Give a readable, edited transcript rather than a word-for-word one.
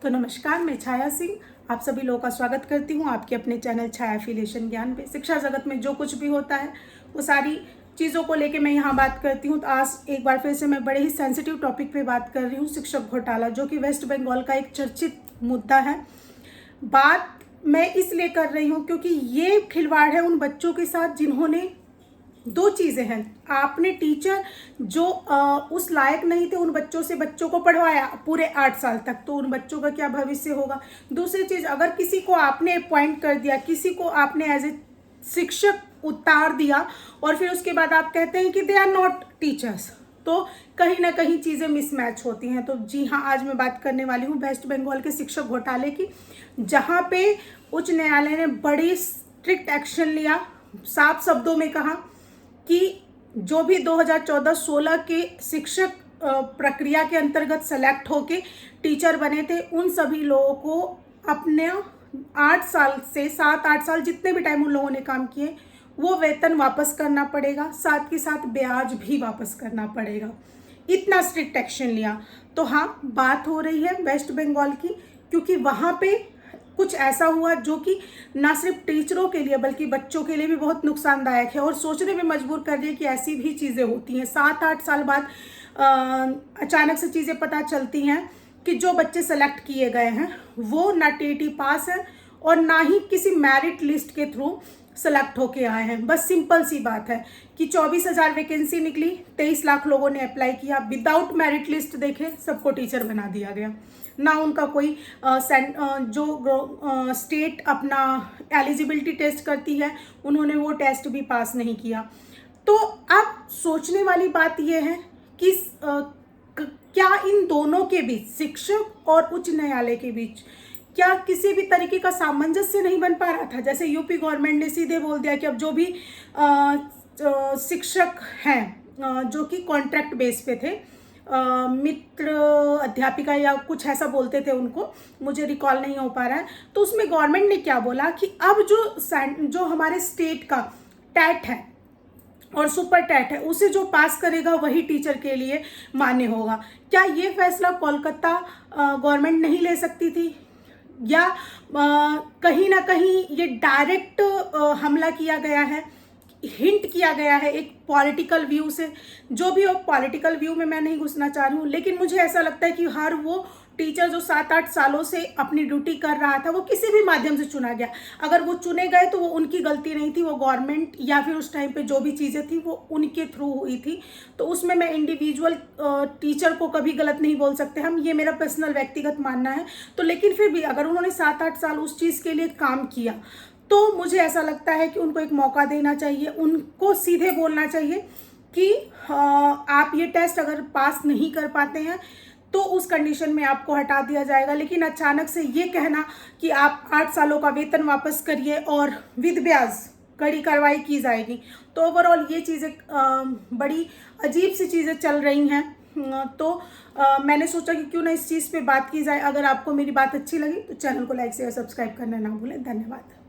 तो नमस्कार, मैं छाया सिंह आप सभी लोगों का स्वागत करती हूँ आपके अपने चैनल छाया एफिलिएशन ज्ञान पे। शिक्षा जगत में जो कुछ भी होता है वो सारी चीज़ों को लेके मैं यहाँ बात करती हूँ। तो आज एक बार फिर से मैं बड़े ही सेंसिटिव टॉपिक पे बात कर रही हूँ, शिक्षक घोटाला, जो कि वेस्ट बंगाल का एक चर्चित मुद्दा है। बात मैं इसलिए कर रही हूँ क्योंकि ये खिलवाड़ है उन बच्चों के साथ जिन्होंने दो चीज़ें हैं। आपने टीचर जो उस लायक नहीं थे उन बच्चों को पढ़वाया पूरे 8 साल तक, तो उन बच्चों का क्या भविष्य होगा। दूसरी चीज़, अगर किसी को आपने अपॉइंट कर दिया, किसी को आपने एज ए शिक्षक उतार दिया और फिर उसके बाद आप कहते हैं कि दे आर नॉट टीचर्स, तो कहीं ना कहीं चीज़ें मिसमैच होती हैं। तो जी हाँ, आज मैं बात करने वाली हूँ वेस्ट बंगाल के शिक्षक घोटाले की, जहाँ पे उच्च न्यायालय ने बड़ी स्ट्रिक्ट एक्शन लिया। साफ शब्दों में कहा कि जो भी 2014-16 के शिक्षक प्रक्रिया के अंतर्गत सेलेक्ट होके टीचर बने थे, उन सभी लोगों को अपने 8 साल से 7-8 साल जितने भी टाइम उन लोगों ने काम किए वो वेतन वापस करना पड़ेगा, साथ के साथ ब्याज भी वापस करना पड़ेगा। इतना स्ट्रिक्ट एक्शन लिया। तो हाँ, बात हो रही है वेस्ट बंगाल की, क्योंकि वहाँ पे कुछ ऐसा हुआ जो कि ना सिर्फ टीचरों के लिए बल्कि बच्चों के लिए भी बहुत नुकसानदायक है और सोचने में मजबूर कर रही है कि ऐसी भी चीज़ें होती हैं। 7-8 साल बाद अचानक से चीज़ें पता चलती हैं कि जो बच्चे सेलेक्ट किए गए हैं वो ना टीटी पास है और ना ही किसी मेरिट लिस्ट के थ्रू सेलेक्ट होके आए हैं। बस सिंपल सी बात है कि 24,000 वैकेंसी निकली, 23 लाख लोगों ने अप्लाई किया, विदाउट मेरिट लिस्ट देखे सबको टीचर बना दिया गया। ना उनका कोई जो स्टेट अपना एलिजिबिलिटी टेस्ट करती है उन्होंने वो टेस्ट भी पास नहीं किया। तो अब सोचने वाली बात यह है कि क्या इन दोनों के बीच, शिक्षक और उच्च न्यायालय के बीच, क्या किसी भी तरीके का सामंजस्य नहीं बन पा रहा था। जैसे यूपी गवर्नमेंट ने सीधे बोल दिया कि अब जो भी शिक्षक हैं जो कि कॉन्ट्रैक्ट बेस पे थे, मित्र अध्यापिका या कुछ ऐसा बोलते थे उनको, मुझे रिकॉल नहीं हो पा रहा है, तो उसमें गवर्नमेंट ने क्या बोला कि अब जो हमारे स्टेट का टैट है और सुपर टैट है उसे जो पास करेगा वही टीचर के लिए मान्य होगा। क्या ये फैसला कोलकाता गवर्नमेंट नहीं ले सकती थी, या कहीं ना कहीं ये डायरेक्ट हमला किया गया है, हिंट किया गया है एक पॉलिटिकल व्यू से। जो भी हो, पॉलिटिकल व्यू में मैं नहीं घुसना चाह रही हूँ, लेकिन मुझे ऐसा लगता है कि हर वो टीचर जो 7-8 सालों से अपनी ड्यूटी कर रहा था वो किसी भी माध्यम से चुना गया। अगर वो चुने गए तो वो उनकी गलती नहीं थी, वो गवर्नमेंट या फिर उस टाइम पे जो भी चीज़ें थी वो उनके थ्रू हुई थी। तो उसमें मैं इंडिविजुअल टीचर को कभी गलत नहीं बोल सकते हम, ये मेरा पर्सनल व्यक्तिगत मानना है। तो लेकिन फिर भी अगर उन्होंने 7-8 साल उस चीज़ के लिए काम किया तो मुझे ऐसा लगता है कि उनको एक मौका देना चाहिए, उनको सीधे बोलना चाहिए कि आप ये टेस्ट अगर पास नहीं कर पाते हैं तो उस कंडीशन में आपको हटा दिया जाएगा। लेकिन अचानक से ये कहना कि आप 8 सालों का वेतन वापस करिए और विद ब्याज कड़ी कार्रवाई की जाएगी, तो ओवरऑल ये चीज़ें बड़ी अजीब सी चीज़ें चल रही हैं। तो मैंने सोचा कि क्यों ना इस चीज़ पे बात की जाए। अगर आपको मेरी बात अच्छी लगी तो चैनल को लाइक शेयर सब्सक्राइब करना ना भूलें। धन्यवाद।